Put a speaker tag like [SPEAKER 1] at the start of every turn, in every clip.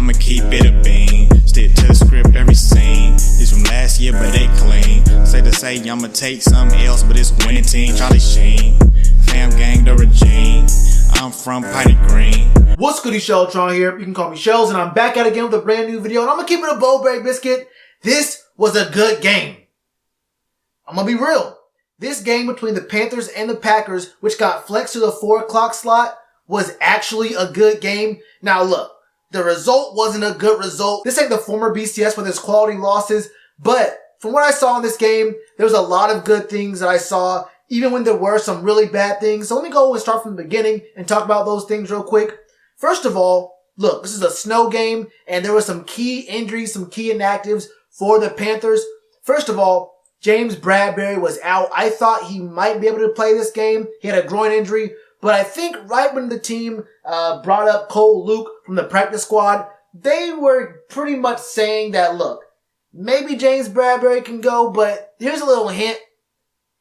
[SPEAKER 1] I'ma keep it a bean. Stick to the script, every scene. This from last year, but they clean. Say to say, I'ma take something else, but it's winning team. Charlie Sheen, fam gang, the regime. I'm from Piney Green.
[SPEAKER 2] What's goody, Shellitronnn here. You can call me Shells, and I'm back at it again with a brand new video. And I'm gonna keep it a Bowberry biscuit. This was a good game. I'm gonna be real. This game between the Panthers and the Packers, which got flexed to the 4 o'clock slot, was actually a good game. Now look, the result wasn't a good result. This ain't the former BCS with its quality losses, but from what I saw in this game, there was a lot of good things that I saw, even when there were some really bad things. So let me go and start from the beginning and talk about those things real quick. First of all, look, this is a snow game, and there were some key injuries, some key inactives for the Panthers. First of all, James Bradberry was out. I thought he might be able to play this game. He had a groin injury, but I think right when the team brought up Cole Luke from the practice squad, they were pretty much saying that, look, maybe James Bradberry can go, but here's a little hint.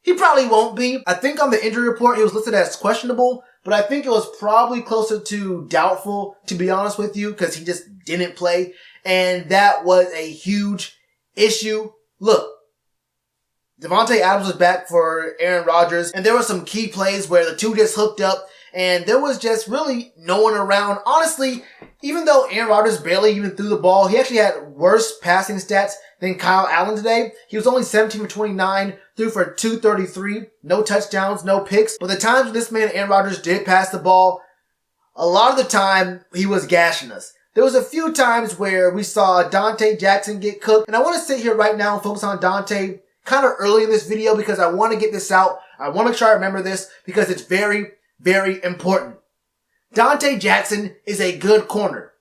[SPEAKER 2] He probably won't be. I think on the injury report, he was listed as questionable, but I think it was probably closer to doubtful, to be honest with you, because he just didn't play, and that was a huge issue. Look, Davante Adams was back for Aaron Rodgers, and there were some key plays where the two just hooked up, and there was just really no one around. Honestly, even though Aaron Rodgers barely even threw the ball, he actually had worse passing stats than Kyle Allen today. He was only 17 for 29, threw for 233, no touchdowns, no picks. But the times when this man, Aaron Rodgers, did pass the ball, a lot of the time, he was gashing us. There was a few times where we saw Dante Jackson get cooked, and I want to sit here right now and focus on Dante kind of early in this video because I want to get this out. I want to make sure I remember this because it's very, very important. Dante Jackson is a good corner.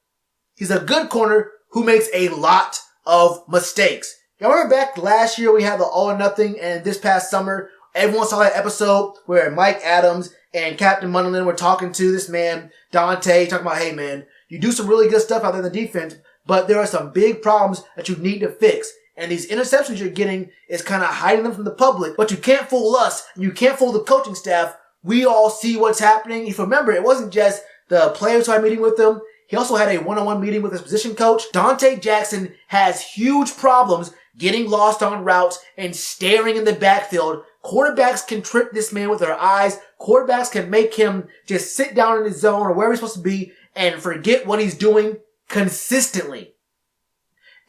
[SPEAKER 2] He's a good corner who makes a lot of mistakes. Y'all remember back last year we had the All or Nothing, and this past summer, everyone saw that episode where Mike Adams and Captain Munderland were talking to this man, Dante, talking about, hey man, you do some really good stuff out there in the defense, but there are some big problems that you need to fix. And these interceptions you're getting is kind of hiding them from the public, but you can't fool us, and you can't fool the coaching staff. We all see what's happening. If you remember, it wasn't just the players who had a meeting with him. He also had a one-on-one meeting with his position coach. Dante Jackson has huge problems getting lost on routes and staring in the backfield. Quarterbacks can trick this man with their eyes. Quarterbacks can make him just sit down in his zone or wherever he's supposed to be and forget what he's doing consistently.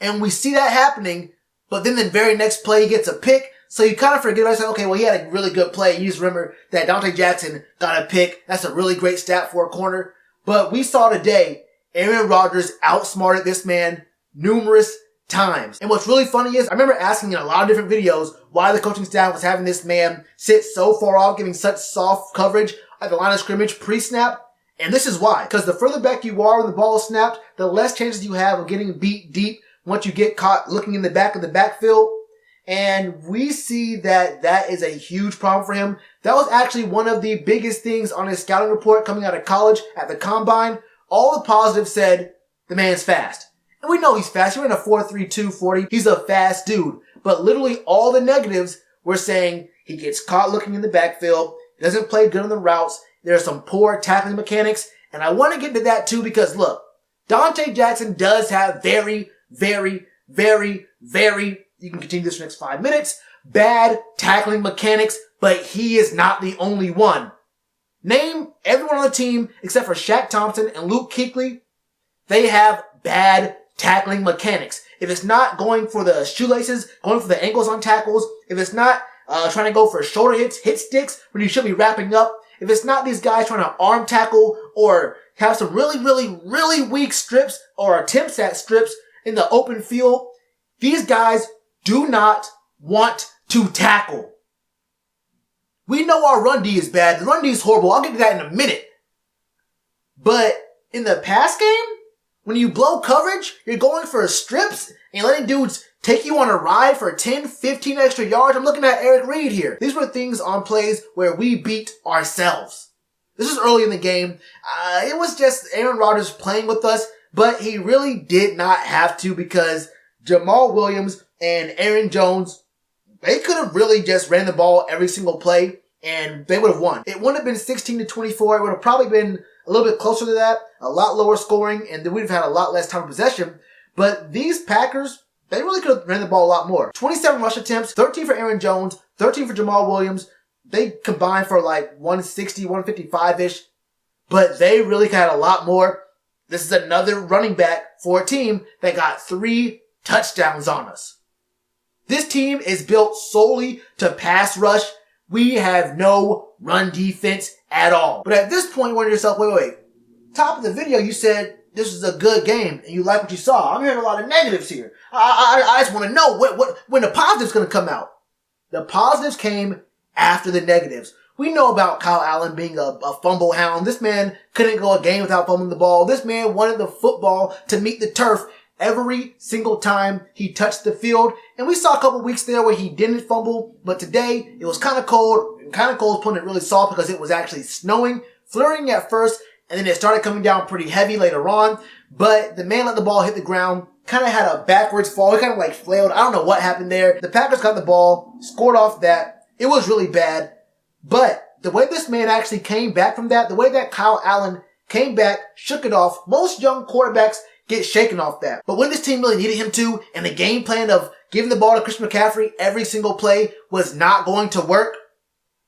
[SPEAKER 2] And we see that happening, but then the very next play he gets a pick. So you kind of forget, I said, okay, well, he had a really good play. You just remember that Dante Jackson got a pick. That's a really great stat for a corner. But we saw today, Aaron Rodgers outsmarted this man numerous times. And what's really funny is, I remember asking in a lot of different videos why the coaching staff was having this man sit so far off, giving such soft coverage at the line of scrimmage pre-snap. And this is why. Because the further back you are when the ball is snapped, the less chances you have of getting beat deep once you get caught looking in the back of the backfield. And we see that that is a huge problem for him. That was actually one of the biggest things on his scouting report coming out of college at the combine. All the positives said the man's fast. And we know he's fast. He ran a 4.32 40. He's a fast dude. But literally all the negatives were saying he gets caught looking in the backfield. He doesn't play good on the routes. There are some poor tackling mechanics. And I want to get into that too because look, Dante Jackson does have very, you can continue this for the next 5 minutes, bad tackling mechanics, but he is not the only one. Name everyone on the team except for Shaq Thompson and Luke Kuechly. They have bad tackling mechanics. If it's not going for the shoelaces, going for the ankles on tackles, if it's not trying to go for shoulder hits, hit sticks when you should be wrapping up, if it's not these guys trying to arm tackle or have some really weak strips or attempts at strips in the open field, these guys do not want to tackle. We know our run D is bad. The run D is horrible. I'll get to that in a minute. But in the pass game, when you blow coverage, you're going for strips and letting dudes take you on a ride for 10, 15 extra yards. I'm looking at Eric Reed here. These were things on plays where we beat ourselves. This was early in the game. It was just Aaron Rodgers playing with us, but he really did not have to because Jamal Williams and Aaron Jones, they could have really just ran the ball every single play and they would have won. It wouldn't have been 16-24. It would have probably been a little bit closer to that, a lot lower scoring, and then we'd have had a lot less time of possession. But these Packers, they really could have ran the ball a lot more. 27 rush attempts, 13 for Aaron Jones, 13 for Jamal Williams. They combined for like 160, 155-ish. But they really had a lot more. This is another running back for a team that got 3 touchdowns on us. This team is built solely to pass rush. We have no run defense at all. But at this point, you wonder to yourself, wait. Top of the video, you said this was a good game and you like what you saw. I'm hearing a lot of negatives here. I just want to know when the positives going to come out. The positives came after the negatives. We know about Kyle Allen being a fumble hound. This man couldn't go a game without fumbling the ball. This man wanted the football to meet the turf every single time he touched the field. And we saw a couple weeks there where he didn't fumble. But today, it was kind of cold. And kind of cold putting it really soft because it was actually snowing, flurrying at first. And then it started coming down pretty heavy later on. But the man let the ball hit the ground. Kind of had a backwards fall. He kind of like flailed. I don't know what happened there. The Packers got the ball, scored off that. It was really bad. But the way this man actually came back from that, the way that Kyle Allen came back, shook it off. Most young quarterbacks get shaken off that. But when this team really needed him to, and the game plan of giving the ball to Christian McCaffrey every single play was not going to work,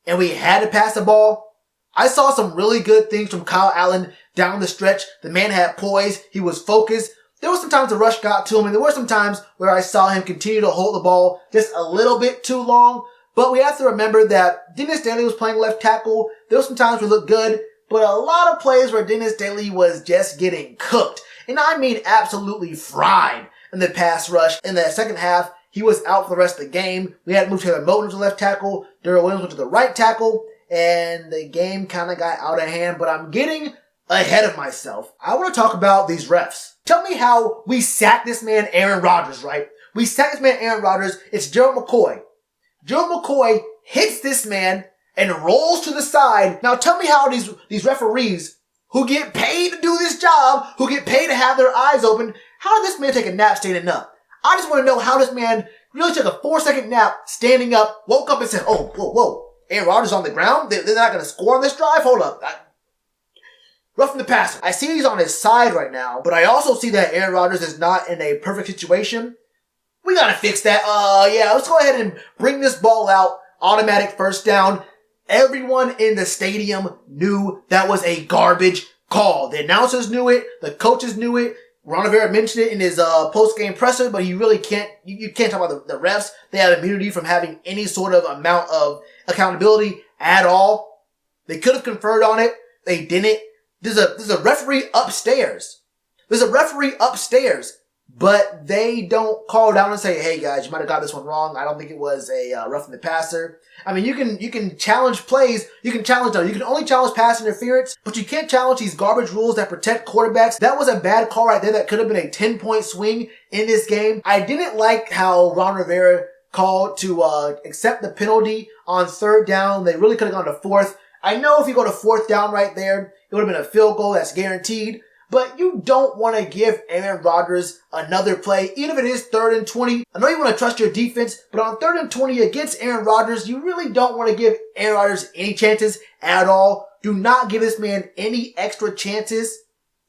[SPEAKER 2] and we had to pass the ball, I saw some really good things from Kyle Allen down the stretch. The man had poise. He was focused. There were some times the rush got to him, and there were some times where I saw him continue to hold the ball just a little bit too long. But we have to remember that Dennis Daly was playing left tackle. There were some times we looked good, but a lot of plays where Dennis Daly was just getting cooked. And I mean absolutely fried in the pass rush. In the second half, he was out for the rest of the game. We had to move Taylor Moton to left tackle. Darrell Williams went to the right tackle. And the game kind of got out of hand. But I'm getting ahead of myself. I want to talk about these refs. Tell me how we sacked this man Aaron Rodgers, right? We sacked this man Aaron Rodgers. It's Gerald McCoy. Gerald McCoy hits this man and rolls to the side. Now tell me how these referees who get paid to do this job, who get paid to have their eyes open, how did this man take a nap standing up? I just want to know how this man really took a 4-second nap standing up, woke up and said, oh, whoa, Aaron Rodgers on the ground? They're not going to score on this drive? Hold up. Roughing the passer. I see he's on his side right now, but I also see that Aaron Rodgers is not in a perfect situation. We gotta fix that. Yeah, let's go ahead and bring this ball out. Automatic first down. Everyone in the stadium knew that was a garbage call. The announcers knew it. The coaches knew it. Ron Rivera mentioned it in his post-game presser, but you really can't, you can't talk about the refs. They have immunity from having any sort of amount of accountability at all. They could have conferred on it. They didn't. There's a referee upstairs. But they don't call down and say, hey guys, you might have got this one wrong. I don't think it was a roughing the passer. I mean, you can challenge plays. You can only challenge pass interference, but you can't challenge these garbage rules that protect quarterbacks. That was a bad call right there. That could have been a 10-point swing in this game. I didn't like how Ron Rivera called to accept the penalty on third down. They really could have gone to fourth. I know if you go to fourth down right there, it would have been a field goal that's guaranteed. But you don't want to give Aaron Rodgers another play, even if it is 3rd and 20. I know you want to trust your defense, but on 3rd and 20 against Aaron Rodgers, you really don't want to give Aaron Rodgers any chances at all. Do not give this man any extra chances,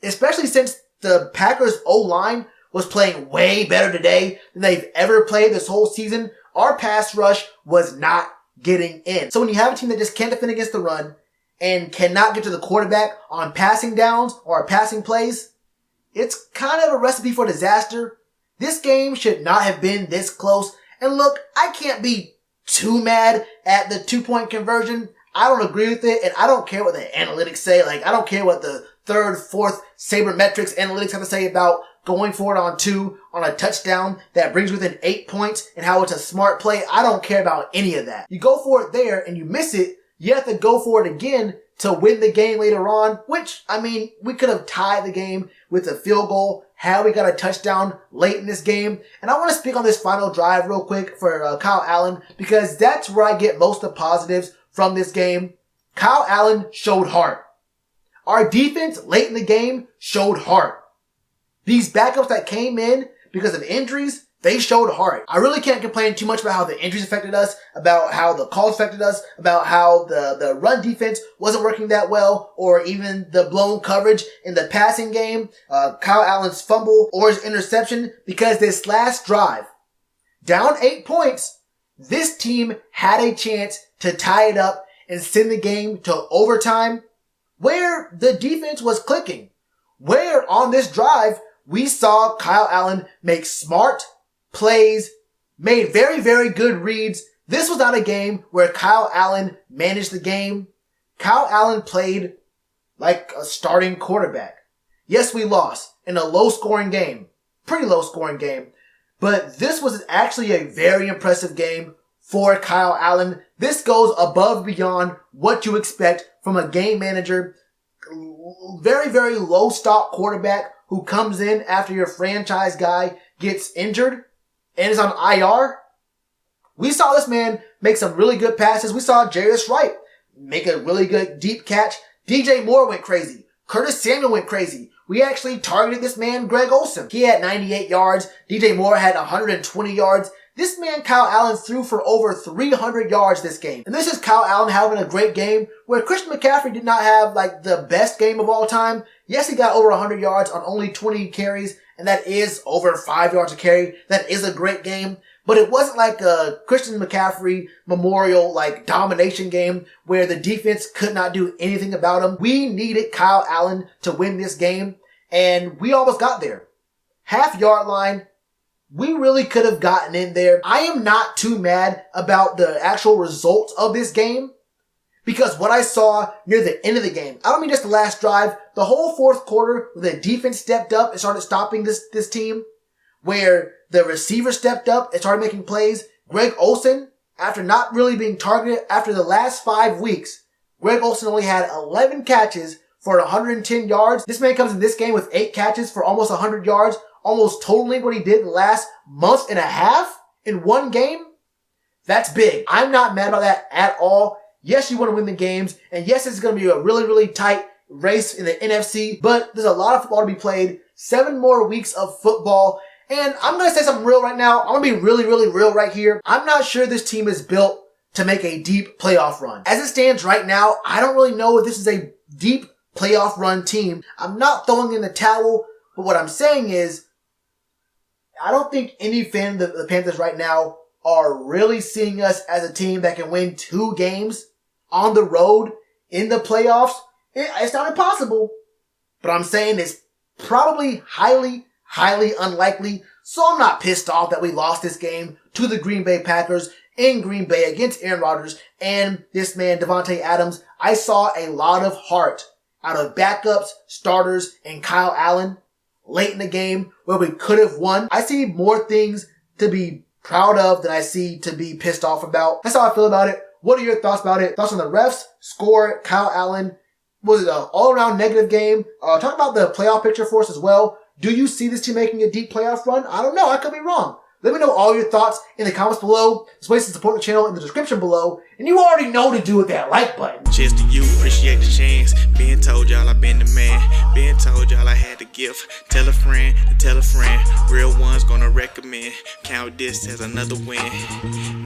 [SPEAKER 2] especially since the Packers O-line was playing way better today than they've ever played this whole season. Our pass rush was not getting in. So when you have a team that just can't defend against the run, and cannot get to the quarterback on passing downs or passing plays, it's kind of a recipe for disaster. This game should not have been this close. And look, I can't be too mad at the 2-point conversion. I don't agree with it, and I don't care what the analytics say. Like, I don't care what the 3rd, 4th sabermetrics analytics have to say about going for it on 2 on a touchdown that brings within 8 points and how it's a smart play. I don't care about any of that. You go for it there and you miss it, you have to go for it again to win the game later on, which, I mean, we could have tied the game with a field goal had we got a touchdown late in this game. And I want to speak on this final drive real quick for Kyle Allen, because that's where I get most of the positives from this game. Kyle Allen showed heart. Our defense late in the game showed heart. These backups that came in because of injuries, They showed heart. I really can't complain too much about how the injuries affected us, about how the calls affected us, about how the run defense wasn't working that well, or even the blown coverage in the passing game, Kyle Allen's fumble or his interception, because this last drive, down 8 points, this team had a chance to tie it up and send the game to overtime, where the defense was clicking, where on this drive we saw Kyle Allen make smart plays, made very, very good reads. This was not a game where Kyle Allen managed the game. Kyle Allen played like a starting quarterback. Yes, we lost in a low-scoring game, pretty low-scoring game, but this was actually a very impressive game for Kyle Allen. This goes above and beyond what you expect from a game manager. Very, very low-stock quarterback who comes in after your franchise guy gets injured and is on IR. We saw this man make some really good passes. We saw Jarius Wright make a really good deep catch. DJ Moore went crazy. Curtis Samuel went crazy. We actually targeted this man, Greg Olsen. He had 98 yards. DJ Moore had 120 yards. This man, Kyle Allen, threw for over 300 yards this game. And this is Kyle Allen having a great game where Christian McCaffrey did not have like the best game of all time. Yes, he got over 100 yards on only 20 carries, and that is over 5 yards a carry. That is a great game. But it wasn't like a Christian McCaffrey memorial like domination game where the defense could not do anything about him. We needed Kyle Allen to win this game, and we almost got there. Half-yard line. We really could have gotten in there. I am not too mad about the actual results of this game because what I saw near the end of the game, I don't mean just the last drive, the whole fourth quarter where the defense stepped up and started stopping this team, where the receiver stepped up and started making plays. Greg Olsen, after not really being targeted after the last 5 weeks, Greg Olsen only had 11 catches for 110 yards. This man comes in this game with 8 catches for almost 100 yards. Almost totally what he did the last month and a half in one game. That's big. I'm not mad about that at all. Yes, you want to win the games. And yes, it's going to be a really, really tight race in the NFC. But there's a lot of football to be played. 7 more weeks of football. And I'm going to say something real right now. I'm going to be really, really real right here. I'm not sure this team is built to make a deep playoff run. As it stands right now, I don't really know if this is a deep playoff run team. I'm not throwing in the towel. But what I'm saying is, I don't think any fan of the Panthers right now are really seeing us as a team that can win 2 games on the road in the playoffs. It's not impossible, but I'm saying it's probably highly, highly unlikely. So I'm not pissed off that we lost this game to the Green Bay Packers in Green Bay against Aaron Rodgers and this man, Davante Adams. I saw a lot of heart out of backups, starters, and Kyle Allen late in the game where we could have won. I see more things to be proud of than I see to be pissed off about. That's how I feel about it. What are your thoughts about it? Thoughts on the refs, score, Kyle Allen? Was it an all-around negative game? Talk about the playoff picture for us as well. Do you see this team making a deep playoff run? I don't know. I could be wrong. Let me know all your thoughts in the comments below. There's ways to support the channel in the description below. And you already know to do with that like button.
[SPEAKER 1] Cheers to you, appreciate the chance. Been told y'all I been the man. Been told y'all I had the gift. Tell a friend to tell a friend. Real ones gonna recommend. Count this as another win.